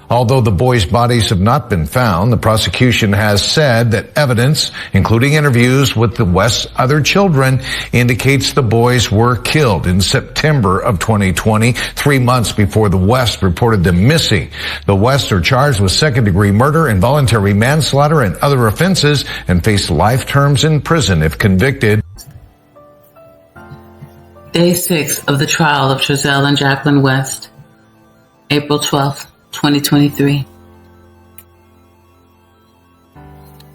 Although the boys' bodies have not been found, the prosecution has said that evidence, including interviews with the West's other children, indicates the boys were killed in September of 2020, 3 months before the West reported them missing. The West are charged with second-degree murder, involuntary manslaughter, and other offenses and face life terms in prison if convicted. Day 6 of the trial of Trezell and Jacqueline West, April 12th. 2023.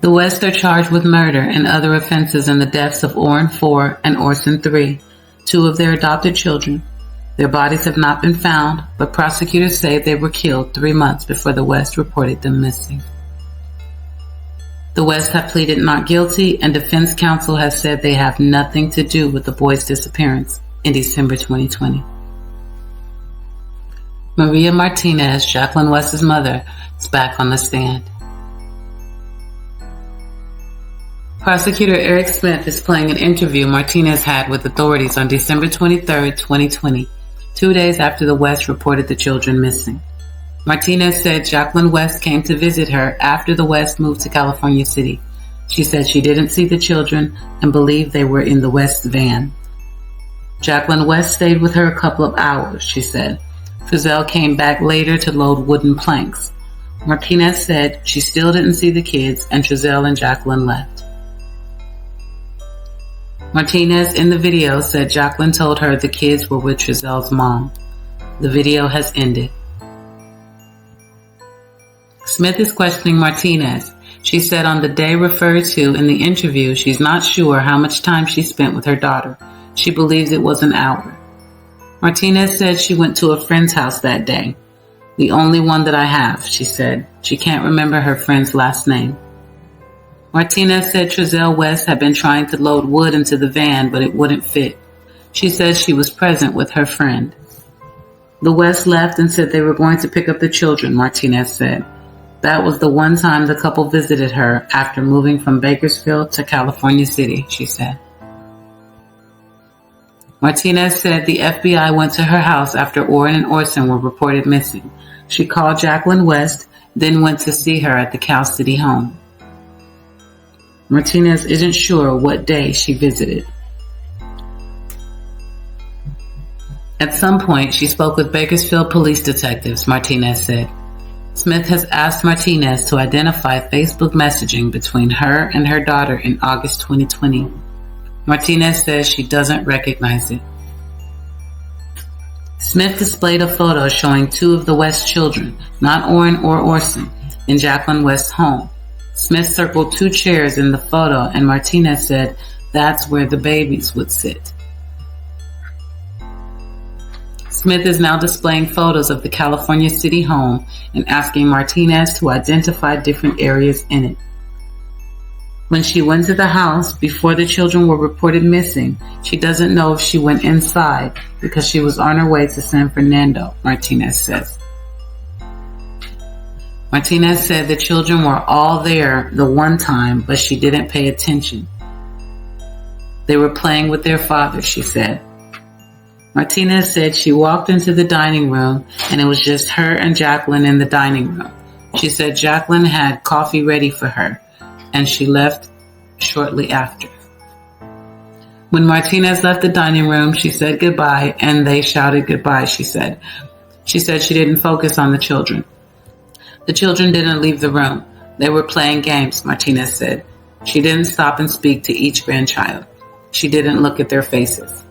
The West are charged with murder and other offenses in the deaths of Orrin 4 and Orson 3, two of their adopted children. Their bodies have not been found, but prosecutors say they were killed 3 months before the West reported them missing. The West have pleaded not guilty, and defense counsel has said they have nothing to do with the boys' disappearance in December 2020. Maria Martinez, Jacqueline West's mother, is back on the stand. Prosecutor Eric Smith is playing an interview Martinez had with authorities on December 23, 2020, 2 days after the West reported the children missing. Martinez said Jacqueline West came to visit her after the West moved to California City. She said she didn't see the children and believed they were in the West van. Jacqueline West stayed with her a couple of hours, she said. Trezell came back later to load wooden planks. Martinez said she still didn't see the kids, and Trezell and Jacqueline left. Martinez in the video said Jacqueline told her the kids were with Trezell's mom. The video has ended. Smith is questioning Martinez. She said on the day referred to in the interview, she's not sure how much time she spent with her daughter. She believes it was an hour. Martinez said she went to a friend's house that day. The only one that I have, she said. She can't remember her friend's last name. Martinez said Trezell West had been trying to load wood into the van, but it wouldn't fit. She says she was present with her friend. The West left and said they were going to pick up the children, Martinez said. That was the one time the couple visited her after moving from Bakersfield to California City, she said. Martinez said the FBI went to her house after Orrin and Orson were reported missing. She called Jacqueline West, then went to see her at the Cal City home. Martinez isn't sure what day she visited. At some point, she spoke with Bakersfield police detectives, Martinez said. Smith has asked Martinez to identify Facebook messaging between her and her daughter in August 2020. Martinez says she doesn't recognize it. Smith displayed a photo showing two of the West children, not Orrin or Orson, in Jacqueline West's home. Smith circled two chairs in the photo, and Martinez said that's where the babies would sit. Smith is now displaying photos of the California City home and asking Martinez to identify different areas in it. When she went to the house before the children were reported missing, she doesn't know if she went inside because she was on her way to San Fernando, Martinez says. Martinez said the children were all there the one time, but she didn't pay attention. They were playing with their father, she said. Martinez said she walked into the dining room and it was just her and Jacqueline in the dining room. She said Jacqueline had coffee ready for her, and she left shortly after. When Martinez left the dining room, she said goodbye, and they shouted goodbye, she said. She said she didn't focus on the children. The children didn't leave the room. They were playing games, Martinez said. She didn't stop and speak to each grandchild. She didn't look at their faces.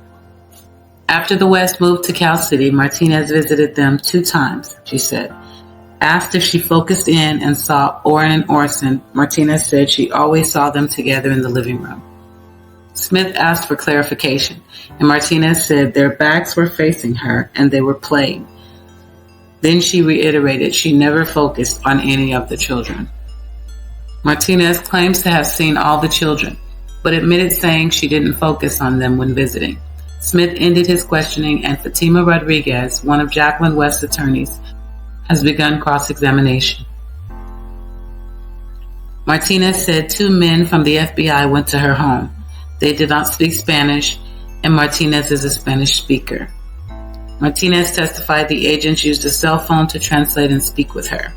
After the West moved to Cal City, Martinez visited them 2 times, she said. Asked if she focused in and saw Orrin and Orson, Martinez said she always saw them together in the living room. Smith asked for clarification, and Martinez said their backs were facing her and they were playing. Then she reiterated she never focused on any of the children. Martinez claims to have seen all the children, but admitted saying she didn't focus on them when visiting. Smith ended his questioning, and Fatima Rodriguez, one of Jacqueline West's attorneys, has begun cross-examination. Martinez said 2 men from the FBI went to her home. They did not speak Spanish, and Martinez is a Spanish speaker. Martinez testified the agents used a cell phone to translate and speak with her.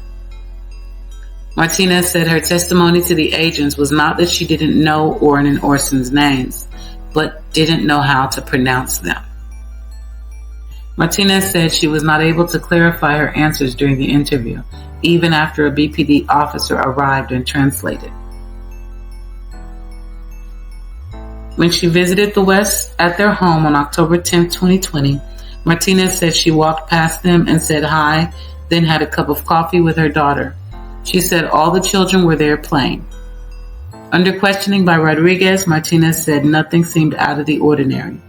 Martinez said her testimony to the agents was not that she didn't know Orrin and Orson's names, but didn't know how to pronounce them. Martinez said she was not able to clarify her answers during the interview, even after a BPD officer arrived and translated. When she visited the West at their home on October 10, 2020, Martinez said she walked past them and said hi, then had a cup of coffee with her daughter. She said all the children were there playing. Under questioning by Rodriguez, Martinez said nothing seemed out of the ordinary.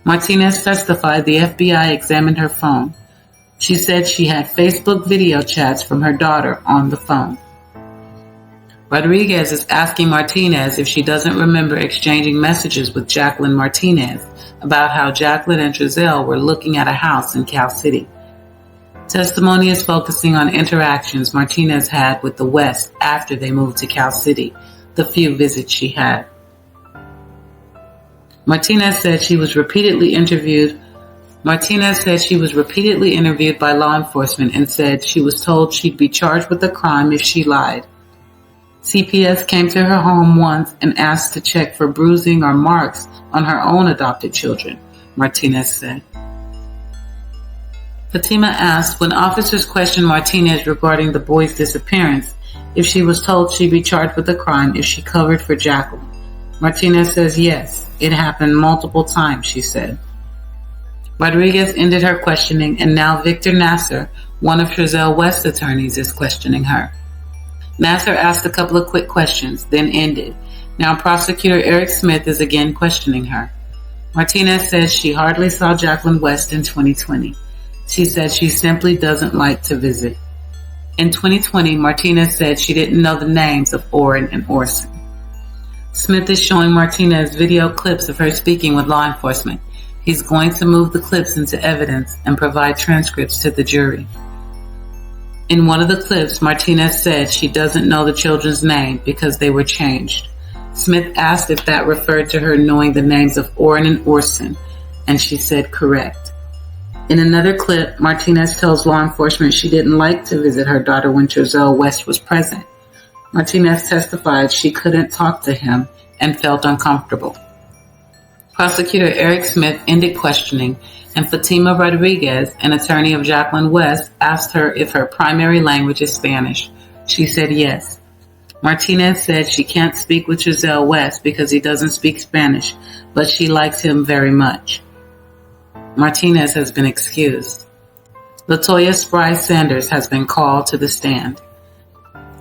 Martinez testified the FBI examined her phone. She said she had Facebook video chats from her daughter on the phone. Rodriguez is asking Martinez if she doesn't remember exchanging messages with Jacqueline Martinez about how Jacqueline and Trezell were looking at a house in Cal City. Testimony is focusing on interactions Martinez had with the West after they moved to Cal City, the few visits she had. Martinez said she was repeatedly interviewed by law enforcement and said she was told she'd be charged with a crime if she lied. CPS came to her home once and asked to check for bruising or marks on her own adopted children, Martinez said. Fatima asked when officers questioned Martinez regarding the boy's disappearance if she was told she'd be charged with a crime if she covered for Jacqueline. Martinez says yes, it happened multiple times, she said. Rodriguez ended her questioning, and now Victor Nasser, one of Trezell West's attorneys, is questioning her. Nasser asked a couple of quick questions, then ended. Now Prosecutor Eric Smith is again questioning her. Martinez says she hardly saw Jacqueline West in 2020. She said she simply doesn't like to visit. In 2020, Martinez said she didn't know the names of Orrin and Orson. Smith is showing Martinez video clips of her speaking with law enforcement. He's going to move the clips into evidence and provide transcripts to the jury. In one of the clips, Martinez said she doesn't know the children's name because they were changed. Smith asked if that referred to her knowing the names of Orrin and Orson, and she said correct. In another clip, Martinez tells law enforcement she didn't like to visit her daughter when Trezell West was present. Martinez testified she couldn't talk to him and felt uncomfortable. Prosecutor Eric Smith ended questioning, and Fatima Rodriguez, an attorney of Jacqueline West, asked her if her primary language is Spanish. She said yes. Martinez said she can't speak with Trezell West because he doesn't speak Spanish, but she likes him very much. Martinez has been excused. LaToya Spry Sanders has been called to the stand.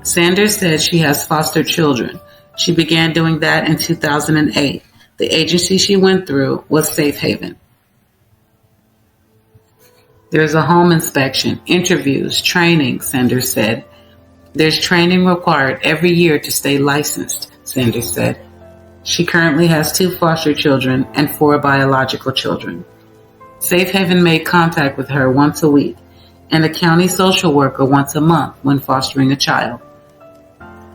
Sanders said she has fostered children. She began doing that in 2008. The agency she went through was Safe Haven. There's a home inspection, interviews, training, Sanders said. There's training required every year to stay licensed, Sanders said. She currently has 2 foster children and 4 biological children. Safe Haven made contact with her once a week and a county social worker once a month when fostering a child.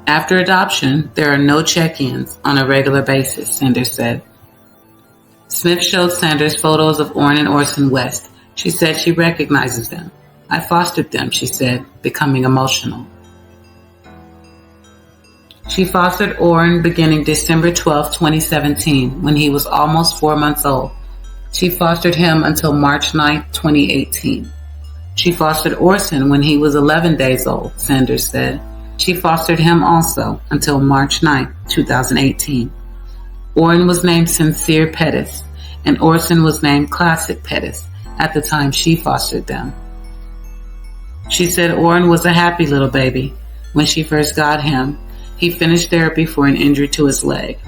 After adoption, there are no check-ins on a regular basis, Sanders said. Smith showed Sanders photos of Orrin and Orson West. She said she recognizes them. I fostered them, she said, becoming emotional. She fostered Orrin beginning December 12, 2017, when he was almost 4 months old. She fostered him until March 9, 2018. She fostered Orson when he was 11 days old, Sanders said. She fostered him also until March 9, 2018. Orrin was named Sincere Pettis, and Orson was named Classic Pettis at the time she fostered them. She said Orrin was a happy little baby. When she first got him, he finished therapy for an injury to his leg.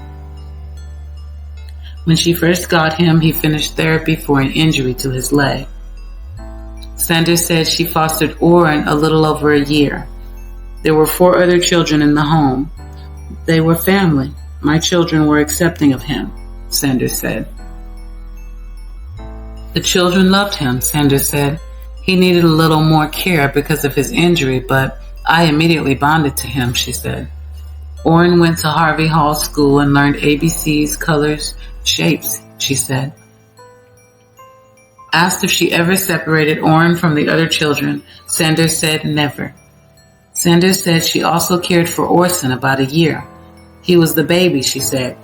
Sanders said she fostered Orrin a little over a year. There were 4 other children in the home. They were family. My children were accepting of him, Sanders said. The children loved him, Sanders said. He needed a little more care because of his injury, but I immediately bonded to him, she said. Orrin went to Harvey Hall School and learned ABCs, colors, shapes, she said. Asked if she ever separated Orrin from the other children, Sanders said never. Sanders said she also cared for Orson about a year. He was the baby, she said.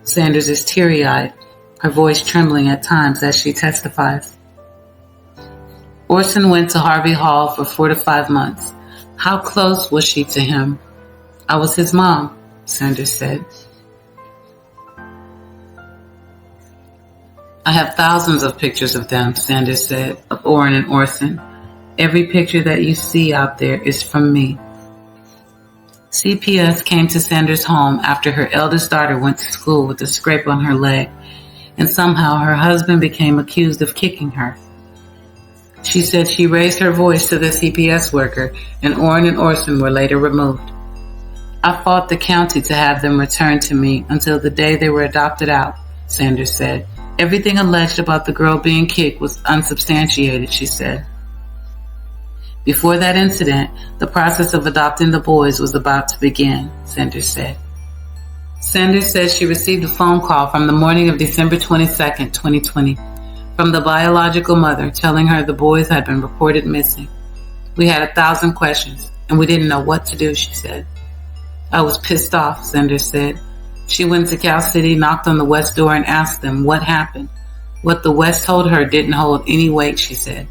Sanders is teary-eyed, her voice trembling at times as she testifies. Orson went to Harvey Hall for 4 to 5 months. How close was she to him? I was his mom, Sanders said. I have thousands of pictures of them, Sanders said, of Orrin and Orson. Every picture that you see out there is from me. CPS came to Sanders' home after her eldest daughter went to school with a scrape on her leg, and somehow her husband became accused of kicking her. She said she raised her voice to the CPS worker, and Orrin and Orson were later removed. I fought the county to have them returned to me until the day they were adopted out, Sanders said. Everything alleged about the girl being kicked was unsubstantiated, she said. Before that incident, the process of adopting the boys was about to begin, Sanders said. Sanders said she received a phone call from the morning of December 22nd, 2020, from the biological mother telling her the boys had been reported missing. We had 1,000 questions, and we didn't know what to do, she said. I was pissed off, Sanders said. She went to Cal City, knocked on the West door, and asked them what happened. What the West told her didn't hold any weight, she said.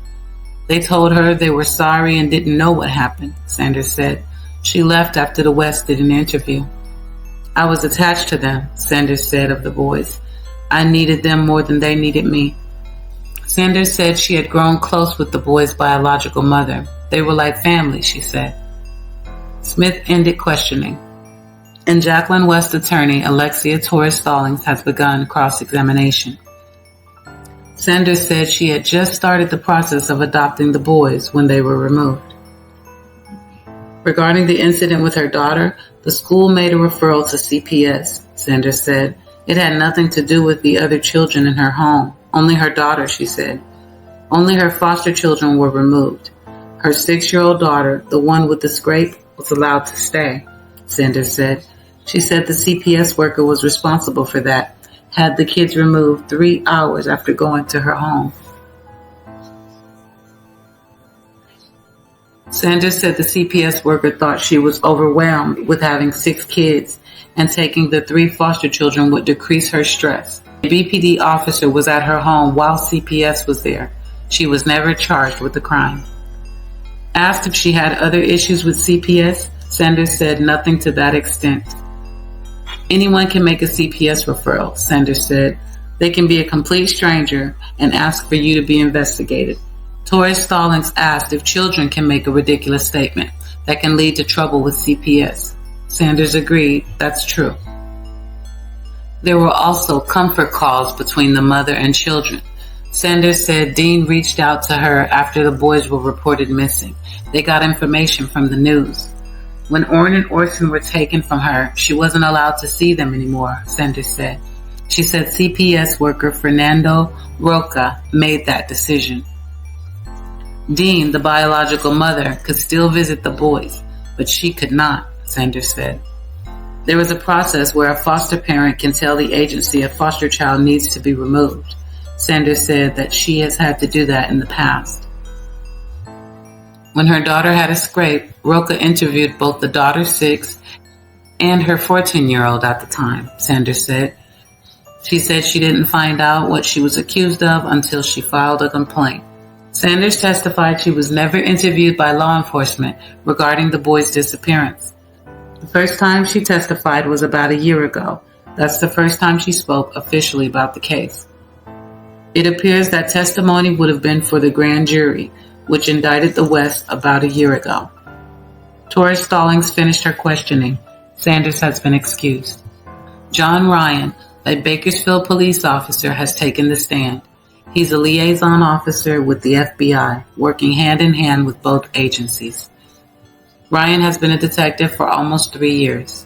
They told her they were sorry and didn't know what happened, Sanders said. She left after the West did an interview. I was attached to them, Sanders said of the boys. I needed them more than they needed me. Sanders said she had grown close with the boys' biological mother. They were like family, she said. Smith ended questioning, and Jacqueline West attorney Alexia Torres-Stallings has begun cross-examination. Sanders said she had just started the process of adopting the boys when they were removed. Regarding the incident with her daughter, the school made a referral to CPS, Sanders said. It had nothing to do with the other children in her home, only her daughter, she said. Only her foster children were removed. Her 6-year-old daughter, the one with the scrape, was allowed to stay, Sanders said. She said the CPS worker was responsible for that, had the kids removed 3 hours after going to her home. Sanders said the CPS worker thought she was overwhelmed with having 6 kids and taking the 3 foster children would decrease her stress. A BPD officer was at her home while CPS was there. She was never charged with the crime. Asked if she had other issues with CPS, Sanders said nothing to that extent. Anyone can make a CPS referral, Sanders said. They can be a complete stranger and ask for you to be investigated. Torres-Stallings asked if children can make a ridiculous statement that can lead to trouble with CPS. Sanders agreed, that's true. There were also comfort calls between the mother and children. Sanders said Dean reached out to her after the boys were reported missing. They got information from the news. When Orrin and Orson were taken from her, she wasn't allowed to see them anymore, Sanders said. She said CPS worker Fernando Roca made that decision. Dean, the biological mother, could still visit the boys, but she could not, Sanders said. There is a process where a foster parent can tell the agency a foster child needs to be removed. Sanders said that she has had to do that in the past. When her daughter had a scrape, Roca interviewed both the daughter's 6 and her 14-year-old at the time, Sanders said. She said she didn't find out what she was accused of until she filed a complaint. Sanders testified she was never interviewed by law enforcement regarding the boy's disappearance. The first time she testified was about a year ago. That's the first time she spoke officially about the case. It appears that testimony would have been for the grand jury, which indicted the West about a year ago. Torres-Stallings finished her questioning. Sanders has been excused. John Ryan, a Bakersfield police officer, has taken the stand. He's a liaison officer with the FBI, working hand in hand with both agencies. Ryan has been a detective for almost 3 years.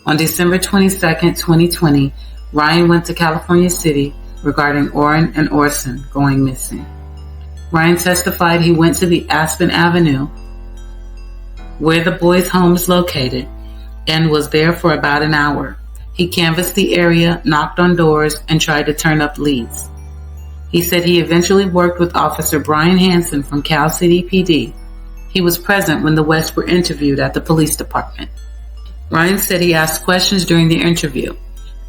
On December 22nd, 2020, Ryan went to California City regarding Orrin and Orson going missing. Ryan testified he went to the Aspen Avenue, where the boys' home is located, and was there for about an hour. He canvassed the area, knocked on doors, and tried to turn up leads. He said he eventually worked with Officer Brian Hansen from Cal City PD. He was present when the Wests were interviewed at the police department. Ryan said he asked questions during the interview.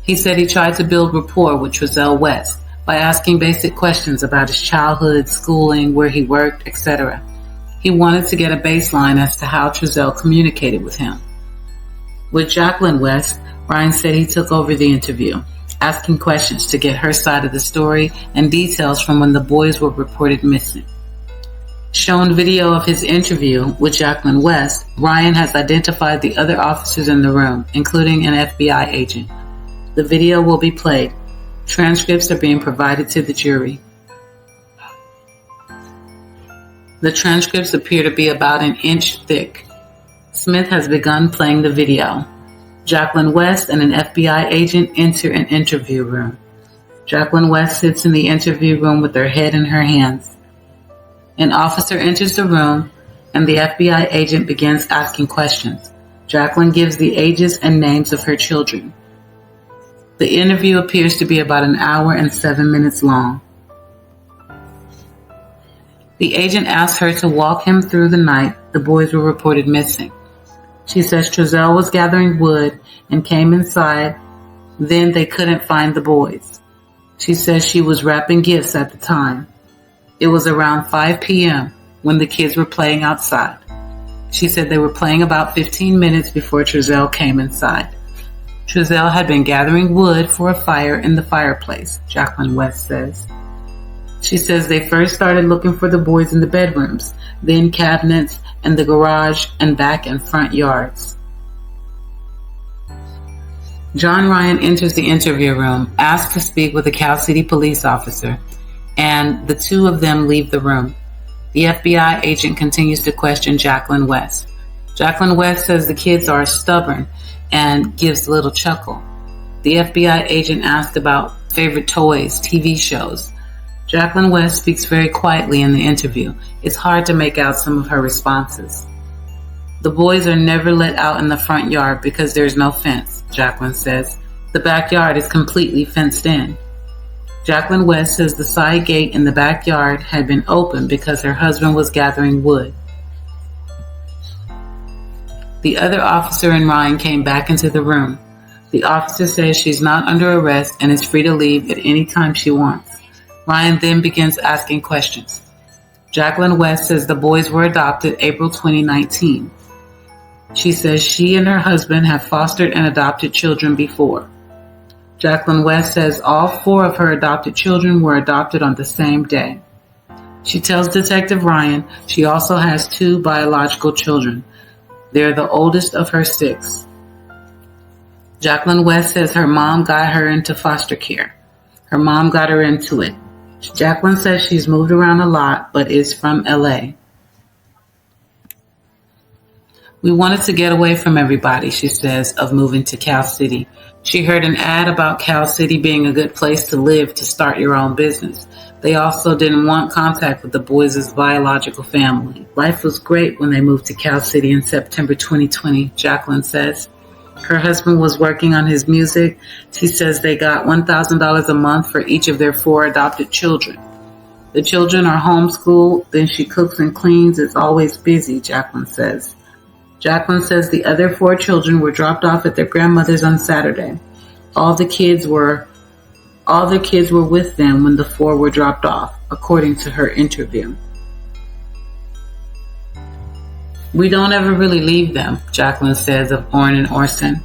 He said he tried to build rapport with Trezell West by asking basic questions about his childhood, schooling, where he worked, etc. He wanted to get a baseline as to how Trezell communicated with him. With Jacqueline West, Ryan said he took over the interview, asking questions to get her side of the story and details from when the boys were reported missing. Shown video of his interview with Jacqueline West, Ryan has identified the other officers in the room, including an FBI agent. The video will be played. Transcripts are being provided to the jury. The transcripts appear to be about an inch thick. Smith has begun playing the video. Jacqueline West and an FBI agent enter an interview room. Jacqueline West sits in the interview room with her head in her hands. An officer enters the room, and the FBI agent begins asking questions. Jacqueline gives the ages and names of her children. The interview appears to be about an hour and 7 minutes long. The agent asks her to walk him through the night the boys were reported missing. She says Trezell was gathering wood and came inside. Then they couldn't find the boys. She says she was wrapping gifts at the time. It was around 5 p.m. when the kids were playing outside. She said they were playing about 15 minutes before Trezell came inside. Trezell had been gathering wood for a fire in the fireplace, Jacqueline West says. She says they first started looking for the boys in the bedrooms, then cabinets and the garage and back and front yards. John Ryan enters the interview room, asks to speak with a Cal City police officer, and the two of them leave the room. The FBI agent continues to question Jacqueline West. Jacqueline West says the kids are stubborn and gives a little chuckle. The FBI agent asked about favorite toys, TV shows. Jacqueline West speaks very quietly in the interview. It's hard to make out some of her responses. The boys are never let out in the front yard because there's no fence, Jacqueline says. The backyard is completely fenced in. Jacqueline West says the side gate in the backyard had been open because her husband was gathering wood. The other officer and Ryan came back into the room. The officer says she's not under arrest and is free to leave at any time she wants. Ryan then begins asking questions. Jacqueline West says the boys were adopted April 2019. She says she and her husband have fostered and adopted children before. Jacqueline West says all 4 of her adopted children were adopted on the same day. She tells Detective Ryan she also has 2 biological children. They're the oldest of her 6. Jacqueline West says her mom got her into foster care. Her mom got her into it. Jacqueline says she's moved around a lot, but is from LA. We wanted to get away from everybody, she says, of moving to Cal City. She heard an ad about Cal City being a good place to live to start your own business. They also didn't want contact with the boys' biological family. Life was great when they moved to Cal City in September 2020, Jacqueline says. Her husband was working on his music. She says they got $1,000 a month for each of their 4 adopted children. The children are homeschooled, then she cooks and cleans. It's always busy, Jacqueline says. Jacqueline says the other 4 children were dropped off at their grandmother's on Saturday. All the kids were with them when the 4 were dropped off, according to her interview. We don't ever really leave them, Jacqueline says of Orrin Orson.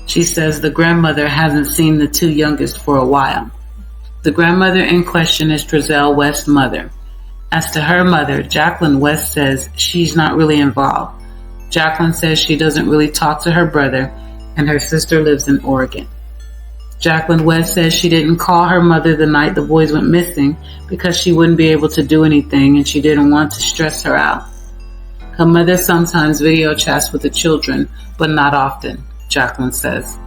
She says the grandmother hasn't seen the 2 youngest for a while. The grandmother in question is Trezell West's mother. As to her mother, Jacqueline West says she's not really involved. Jacqueline says she doesn't really talk to her brother, and her sister lives in Oregon. Jacqueline West says she didn't call her mother the night the boys went missing because she wouldn't be able to do anything and she didn't want to stress her out. Her mother sometimes video chats with the children, but not often, Jacqueline says.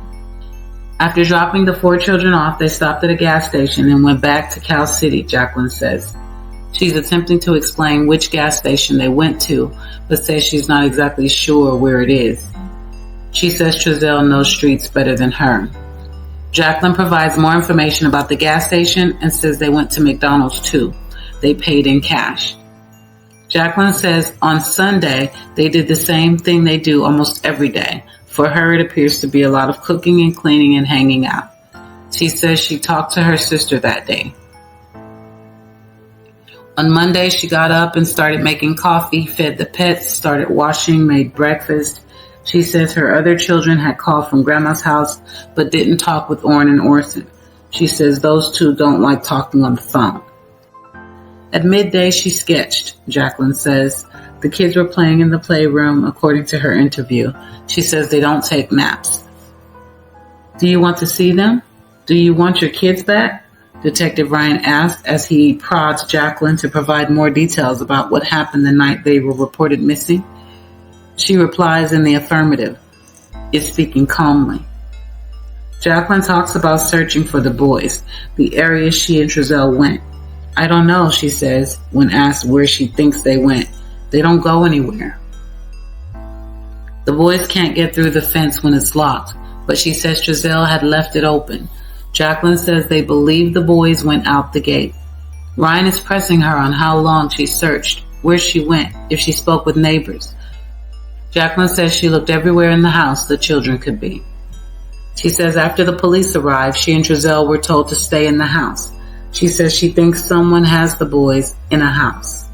After dropping the 4 children off, they stopped at a gas station and went back to Cal City, Jacqueline says. She's attempting to explain which gas station they went to, but says she's not exactly sure where it is. She says Trezell knows streets better than her. Jacqueline provides more information about the gas station and says they went to McDonald's too. They paid in cash. Jacqueline says on Sunday they did the same thing they do almost every day. For her, it appears to be a lot of cooking and cleaning and hanging out. She says she talked to her sister that day. On Monday, she got up and started making coffee, fed the pets, started washing, made breakfast. She says her other children had called from Grandma's house but didn't talk with Orrin and Orson. She says those two don't like talking on the phone. At midday, she sketched, Jacqueline says. The kids were playing in the playroom, according to her interview. She says they don't take naps. Do you want to see them? Do you want your kids back? Detective Ryan asked as he prods Jacqueline to provide more details about what happened the night they were reported missing. She replies in the affirmative, is speaking calmly. Jacqueline talks about searching for the boys, the area she and Trezell went. I don't know, she says, when asked where she thinks they went. They don't go anywhere. The boys can't get through the fence when it's locked, but she says Trezell had left it open. Jacqueline says they believe the boys went out the gate. Ryan is pressing her on how long she searched, where she went, if she spoke with neighbors. Jacqueline says she looked everywhere in the house the children could be. She says after the police arrived, she and Trezell were told to stay in the house. She says she thinks someone has the boys in a house.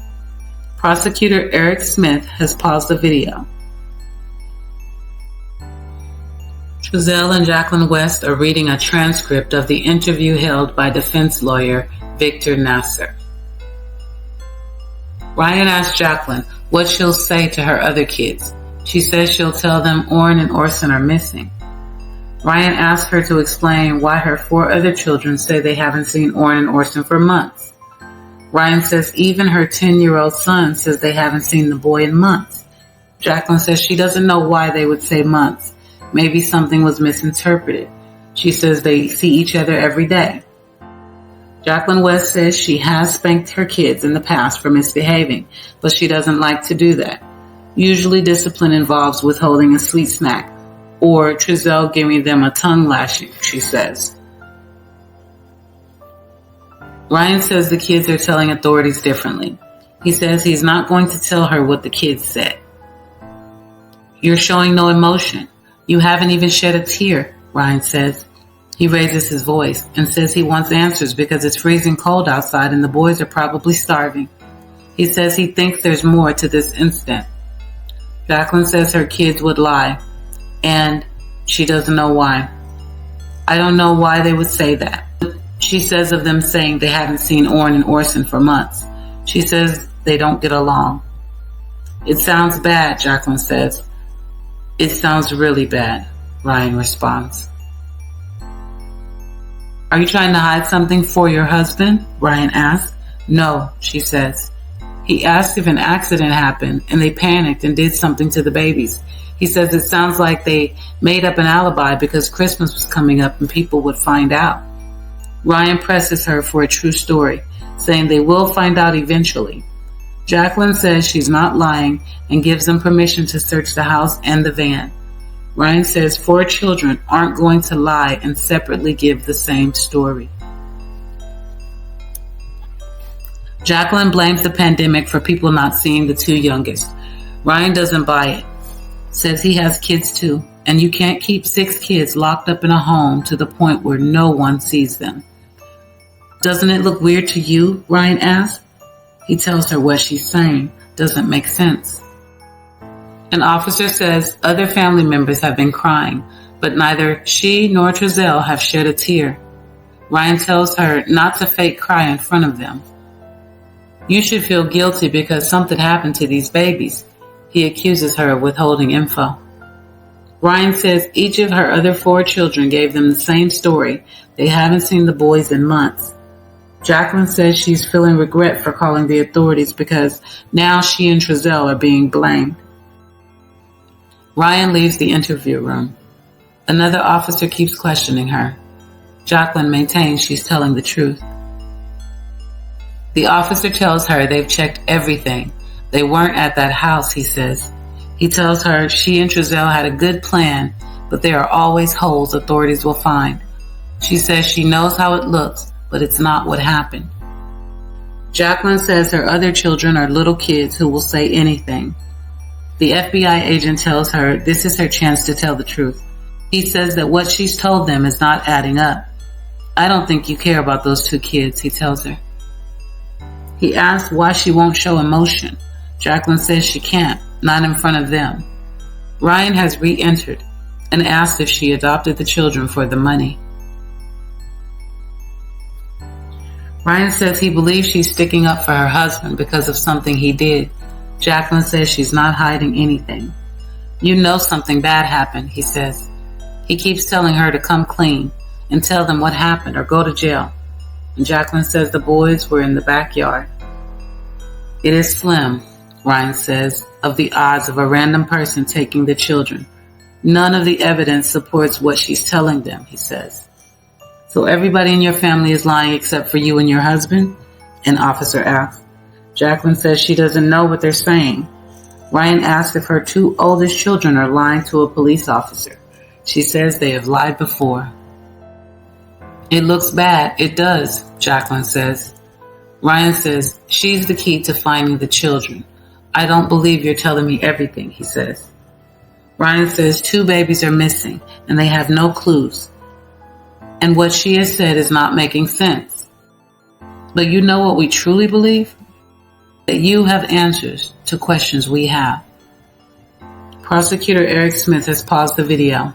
Prosecutor Eric Smith has paused the video. Trezell and Jacqueline West are reading a transcript of the interview held by defense lawyer Victor Nasser. Ryan asked Jacqueline what she'll say to her other kids. She says she'll tell them Orrin and Orson are missing. Ryan asked her to explain why her 4 other children say they haven't seen Orrin and Orson for months. Ryan says even her 10-year-old son says they haven't seen the boy in months. Jacqueline says she doesn't know why they would say months. Maybe something was misinterpreted. She says they see each other every day. Jacqueline West says she has spanked her kids in the past for misbehaving, but she doesn't like to do that. Usually discipline involves withholding a sweet snack or Trezell giving them a tongue lashing, she says. Ryan says the kids are telling authorities differently. He says he's not going to tell her what the kids said. You're showing no emotion. You haven't even shed a tear, Ryan says. He raises his voice and says he wants answers because it's freezing cold outside and the boys are probably starving. He says he thinks there's more to this incident. Jacqueline says her kids would lie, and she doesn't know why. I don't know why they would say that. She says of them saying they haven't seen Orrin and Orson for months. She says they don't get along. It sounds bad, Jacqueline says. It sounds really bad, Ryan responds. Are you trying to hide something for your husband? Ryan asks. No, she says. He asked if an accident happened and they panicked and did something to the babies. He says it sounds like they made up an alibi because Christmas was coming up and people would find out. Ryan presses her for a true story, saying they will find out eventually. Jacqueline says she's not lying and gives them permission to search the house and the van. Ryan says 4 children aren't going to lie and separately give the same story. Jacqueline blames the pandemic for people not seeing the 2 youngest. Ryan doesn't buy it. Says he has kids too, and you can't keep 6 kids locked up in a home to the point where no one sees them. Doesn't it look weird to you? Ryan asks. He tells her what she's saying doesn't make sense. An officer says other family members have been crying, but neither she nor Trezell have shed a tear. Ryan tells her not to fake cry in front of them. You should feel guilty because something happened to these babies. He accuses her of withholding info. Ryan says each of her other 4 children gave them the same story. They haven't seen the boys in months. Jacqueline says she's feeling regret for calling the authorities because now she and Trezell are being blamed. Ryan leaves the interview room. Another officer keeps questioning her. Jacqueline maintains she's telling the truth. The officer tells her they've checked everything. They weren't at that house, he says. He tells her she and Trezell had a good plan, but there are always holes authorities will find. She says she knows how it looks, but it's not what happened. Jacqueline says her other children are little kids who will say anything. The FBI agent tells her this is her chance to tell the truth. He says that what she's told them is not adding up. I don't think you care about those 2 kids, he tells her. He asks why she won't show emotion. Jacqueline says she can't, not in front of them. Ryan has re-entered and asked if she adopted the children for the money. Ryan says he believes she's sticking up for her husband because of something he did. Jacqueline says she's not hiding anything. You know something bad happened, he says. He keeps telling her to come clean and tell them what happened or go to jail. And Jacqueline says the boys were in the backyard. It is slim, Ryan says, of the odds of a random person taking the children. None of the evidence supports what she's telling them, he says. So everybody in your family is lying except for you and your husband? An officer asks. Jacqueline says she doesn't know what they're saying. Ryan asks if her 2 oldest children are lying to a police officer. She says they have lied before. It looks bad. It does, Jacqueline says. Ryan says she's the key to finding the children. I don't believe you're telling me everything, he says. Ryan says 2 babies are missing and they have no clues. And what she has said is not making sense. But you know what we truly believe? That you have answers to questions we have. Prosecutor Eric Smith has paused the video.